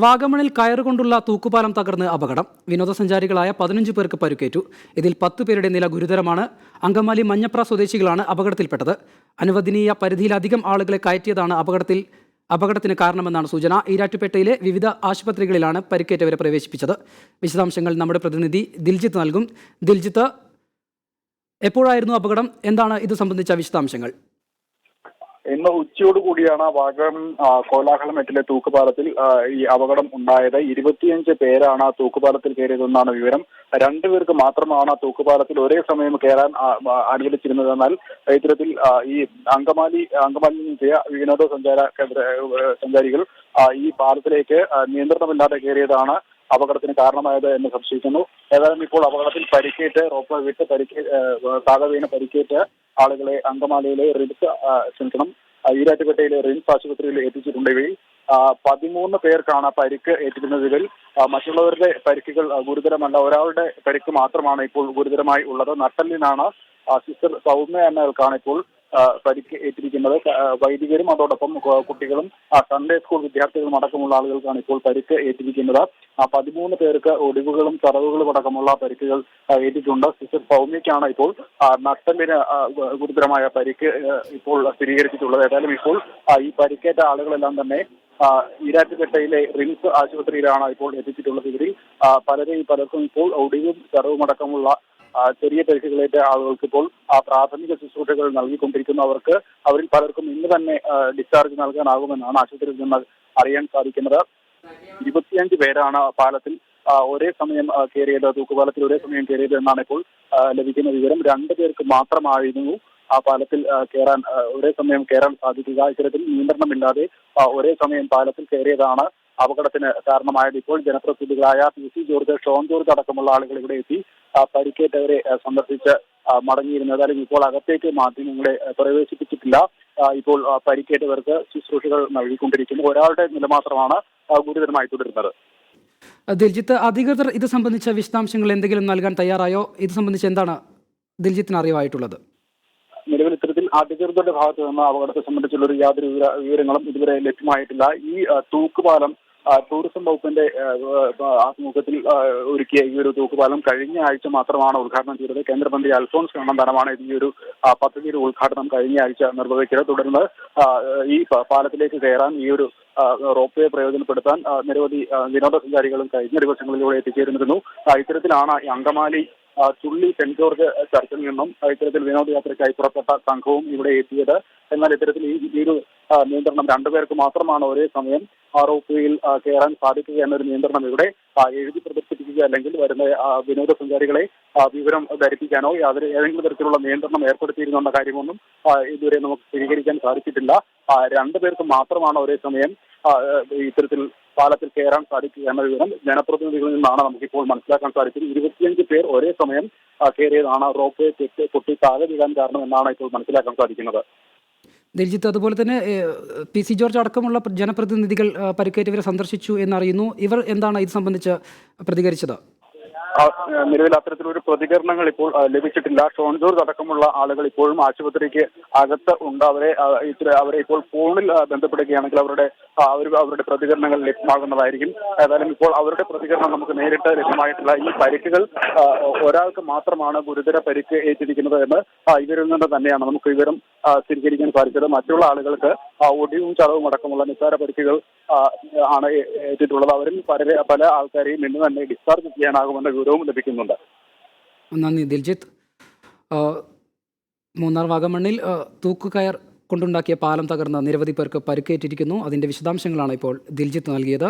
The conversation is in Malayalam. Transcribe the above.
വാഗമണിൽ കയറുകൊണ്ടുള്ള തൂക്കുപാലം തകർന്ന് അപകടം. വിനോദസഞ്ചാരികളായ 15 പേർക്ക് പരിക്കേറ്റു. ഇതിൽ 10 പേരുടെ നില ഗുരുതരമാണ്. അങ്കമാലി മഞ്ഞപ്ര സ്വദേശികളാണ് അപകടത്തിൽപ്പെട്ടത്. അനുവദനീയ പരിധിയിലധികം ആളുകളെ കയറ്റിയതാണ് അപകടത്തിന് കാരണമെന്നാണ് സൂചന. ഈരാറ്റുപേട്ടയിലെ വിവിധ ആശുപത്രികളിലാണ് പരിക്കേറ്റവരെ പ്രവേശിപ്പിച്ചത്. വിശദാംശങ്ങൾ നമ്മുടെ പ്രതിനിധി ദിൽജിത്ത് നൽകും. ദിൽജിത്ത്, എപ്പോഴായിരുന്നു അപകടം? എന്താണ് ഇത് സംബന്ധിച്ച വിശദാംശങ്ങൾ? ഇന്ന് ഉച്ചയോടുകൂടിയാണ് വാഗമൺ കോലാഹലമേട്ടിലെ തൂക്കുപാലത്തിൽ ഈ അപകടം ഉണ്ടായത്. 25 പേരാണ് തൂക്കുപാലത്തിൽ കയറിയതെന്നാണ് വിവരം. 2 പേർക്ക് മാത്രമാണ് തൂക്കുപാലത്തിൽ ഒരേ സമയം കയറാൻ അനുവദിച്ചിരുന്നത്. എന്നാൽ ഇത്തരത്തിൽ ഈ അങ്കമാലിയിൽ നിന്നെത്തിയ സഞ്ചാരികൾ ഈ പാലത്തിലേക്ക് നിയന്ത്രണമില്ലാതെ കയറിയതാണ് അപകടത്തിന് കാരണമായത് എന്ന് സംശയിക്കുന്നു. ഏതായാലും ഇപ്പോൾ അപകടത്തിൽ പരിക്കേറ്റ് റോപ്പ് വിട്ട് താഴെ വീണ് പരിക്കേറ്റ് ആളുകളെ അങ്കമാലിയിലെ ഈരാറ്റുപേട്ടയിലെ റിംസ് ആശുപത്രിയിൽ എത്തിച്ചിട്ടുണ്ട്. ഇവയിൽ 13 പേർക്കാണ് പരിക്ക് ഏറ്റിരുന്നതിൽ മറ്റുള്ളവരുടെ പരിക്കുകൾ ഗുരുതരമല്ല. ഒരാളുടെ പരിക്ക് മാത്രമാണ് ഇപ്പോൾ ഗുരുതരമായി ഉള്ളത്. നട്ടലിനാണ് സിസ്റ്റർ സൗമ്യ എന്നയാൾക്കാണ് ഇപ്പോൾ പരിക്ക് ഏറ്റിരിക്കുന്നത്. വൈദികരും അതോടൊപ്പം കുട്ടികളും സൺഡേ സ്കൂൾ വിദ്യാർത്ഥികളും അടക്കമുള്ള ആളുകൾക്കാണ് ഇപ്പോൾ പരിക്ക് ഏറ്റിരിക്കുന്നത്. 13 പേർക്ക് ഒടിവുകളും ചതവുകളും അടക്കമുള്ള പരിക്കുകൾ ഏറ്റിട്ടുണ്ട്. സിസ്റ്റർ സൗമ്യയ്ക്കാണ് ഇപ്പോൾ നട്ടലിന് ഗുരുതരമായ പരിക്ക് ഇപ്പോൾ സ്ഥിരീകരിച്ചിട്ടുള്ളത്. ഏതായാലും ഇപ്പോൾ ഈ പരിക്കേറ്റ ആളുകളെല്ലാം തന്നെ ഈരാറ്റുപേട്ടയിലെ റിംസ് ആശുപത്രിയിലാണ് ഇപ്പോൾ എത്തിച്ചിട്ടുള്ളത്. ഇവരിൽ പലർക്കും ഇപ്പോൾ ഒടിവും ചതവും അടക്കമുള്ള ചെറിയ പരിക്കുകളേറ്റ ആളുകൾക്ക് ഇപ്പോൾ പ്രാഥമിക ശുശ്രൂഷകൾ നൽകിക്കൊണ്ടിരിക്കുന്നു. അവരിൽ പലർക്കും ഇന്ന് തന്നെ ഡിസ്ചാർജ് നൽകാനാകുമെന്നാണ് ആശുപത്രിയിൽ നിന്ന് അറിയാൻ സാധിക്കുന്നത്. 25 പേരാണ് പാലത്തിൽ ഒരേ സമയം കയറിയത്, തൂക്കുപാലത്തിൽ ഒരേ സമയം കയറിയത് എന്നാണ് ഇപ്പോൾ ലഭിക്കുന്ന വിവരം. 2 പേർക്ക് മാത്രമായിരുന്നു ആ പാലത്തിൽ ഒരേ സമയം കയറാൻ സാധിക്കുക. ഇത്തരത്തിൽ നിയന്ത്രണമില്ലാതെ ഒരേ സമയം പാലത്തിൽ കയറിയതാണ് അപകടത്തിന് കാരണമായത്. ഇപ്പോൾ ജനപ്രതിനിധികളായ PC ജോർജ്, ഷോൺ ജോർജ് അടക്കമുള്ള ആളുകൾ ഇവിടെ എത്തി പരിക്കേറ്റവരെ സന്ദർശിച്ച് മടങ്ങിയിരുന്നു. ഏതായാലും ഇപ്പോൾ അകത്തേക്ക് മാധ്യമങ്ങളെ പ്രവേശിപ്പിച്ചിട്ടില്ല. ഇപ്പോൾ പരിക്കേറ്റവർക്ക് ശുശ്രൂഷകൾ നൽകിക്കൊണ്ടിരിക്കുന്നു. ഒരാളുടെ നില മാത്രമാണ് ഗുരുതരമായി തുടരുന്നത്. ദിൽജിത്ത്, അധികൃതർ ഇത് സംബന്ധിച്ച വിശദാംശങ്ങൾ എന്തെങ്കിലും നൽകാൻ തയ്യാറായോ? ഇത് സംബന്ധിച്ച് എന്താണ് ദിൽജിത്തിന് അറിവായിട്ടുള്ളത്? നിലവിൽ ഇത്തരത്തിൽ അധികൃതരുടെ ഭാഗത്ത് നിന്ന് അപകടത്തെ സംബന്ധിച്ചുള്ള യാതൊരു വിവരങ്ങളും ഇതുവരെ ലഭ്യമായിട്ടില്ല. ഈ തൂക്കുപാലം ടൂറിസം വകുപ്പിന്റെ ആഭിമുഖ്യത്തിൽ ഒരുക്കിയ ഈ ഒരു തൂക്കുപാലം കഴിഞ്ഞ ആഴ്ച മാത്രമാണ് ഉദ്ഘാടനം ചെയ്തത്. കേന്ദ്രമന്ത്രി അൽഫോൺസ് കണ്ണന്താനമാണ് ഈ ഒരു പദ്ധതിയുടെ ഉദ്ഘാടനം കഴിഞ്ഞ ആഴ്ച നിർവഹിച്ചത്. തുടർന്ന് ഈ പാലത്തിലേക്ക് കയറാൻ ഈ ഒരു റോപ്പ് വേ പ്രയോജനപ്പെടുത്താൻ നിരവധി വിനോദസഞ്ചാരികളും കഴിഞ്ഞ ദിവസങ്ങളിലൂടെ എത്തിച്ചേർന്നിരുന്നു. ഇത്തരത്തിലാണ് അങ്കമാലി ചുള്ളി സെന്റ് ജോർജ് ചർച്ചിൽ നിന്നും ഇത്തരത്തിൽ വിനോദയാത്രയ്ക്കായി പുറപ്പെട്ട സംഘവും ഇവിടെ എത്തിയത്. എന്നാൽ ഇത്തരത്തിൽ ഈ ഒരു നിയന്ത്രണം 2 പേർക്ക് മാത്രമാണ് ഒരേ സമയം റോപ്പ് വേയിൽ കയറാൻ സാധിക്കുക എന്നൊരു നിയന്ത്രണം ഇവിടെ എഴുതി പ്രദർശിപ്പിക്കുക അല്ലെങ്കിൽ വരുന്ന വിനോദസഞ്ചാരികളെ വിവരം ധരിപ്പിക്കാനോ ഏതെങ്കിലും തരത്തിലുള്ള നിയന്ത്രണം ഏർപ്പെടുത്തിയിരുന്ന കാര്യമൊന്നും ഇതുവരെ നമുക്ക് സ്ഥിരീകരിക്കാൻ സാധിച്ചിട്ടില്ല. 2 പേർക്ക് മാത്രമാണ് ഒരേ സമയം ഇത്തരത്തിൽ പാലത്തിൽ കയറാൻ സാധിക്കുക എന്ന വിവരം ജനപ്രതിനിധികളിൽ നിന്നാണ് നമുക്കിപ്പോൾ മനസ്സിലാക്കാൻ സാധിച്ചത്. 25 പേർ ഒരേ സമയം കയറിയതാണ് റോപ്പ് വേ പൊട്ടി താഴെ വീഴാൻ കാരണം എന്നാണ് ഇപ്പോൾ മനസ്സിലാക്കാൻ സാധിക്കുന്നത്. ദിൽജിത്ത്, അതുപോലെ തന്നെ PC ജോർജ് അടക്കമുള്ള ജനപ്രതിനിധികൾ പരിക്കേറ്റവരെ സന്ദർശിച്ചു എന്നറിയുന്നു. ഇവർ എന്താണ് ഇത് സംബന്ധിച്ച് പ്രതികരിച്ചത്? നിലവിൽ അത്തരത്തിലൊരു പ്രതികരണങ്ങൾ ഇപ്പോൾ ലഭിച്ചിട്ടില്ല. ഷോൺ ജോർജ് അടക്കമുള്ള ആളുകൾ ഇപ്പോഴും ആശുപത്രിക്ക് അകത്ത് ഉണ്ട്. അവരെ ഇപ്പോൾ ഫോണിൽ ബന്ധപ്പെടുകയാണെങ്കിൽ അവരുടെ പ്രതികരണങ്ങൾ ലഭ്യമാകുന്നതായിരിക്കും. ഏതായാലും ഇപ്പോൾ അവരുടെ പ്രതികരണം നമുക്ക് നേരിട്ട് ലഭ്യമായിട്ടില്ല. ഈ പരിക്കുകൾ ഒരാൾക്ക് മാത്രമാണ് ഗുരുതര പരിക്ക് ഏറ്റിരിക്കുന്നത് എന്ന് ഇവരിൽ നിന്ന് തന്നെയാണ് നമുക്ക് വിവരം സ്ഥിരീകരിക്കാൻ സാധിച്ചത്. മറ്റുള്ള ആളുകൾക്ക് ഒടിവും ചതവും അടക്കമുള്ള നിസ്സാര പരിക്കുകൾ ആണ് ഏറ്റിട്ടുള്ളത്. അവരിൽ പല ആൾക്കാരെയും ഇന്ന് തന്നെ ഡിസ്ചാർജ് ചെയ്യാനാകുമെന്ന വിവരവും ലഭിക്കുന്നുണ്ട്. നന്ദി ദിൽജിത്ത്. മൂന്നാർ വാഗമണ്ണിൽ തൂക്കുകയർ കൊണ്ടുണ്ടാക്കിയ പാലം തകർന്ന് നിരവധി പേർക്ക് പരിക്കേറ്റിരിക്കുന്നു. അതിൻ്റെ വിശദാംശങ്ങളാണ് ഇപ്പോൾ ദിൽജിത്ത് നൽകിയത്.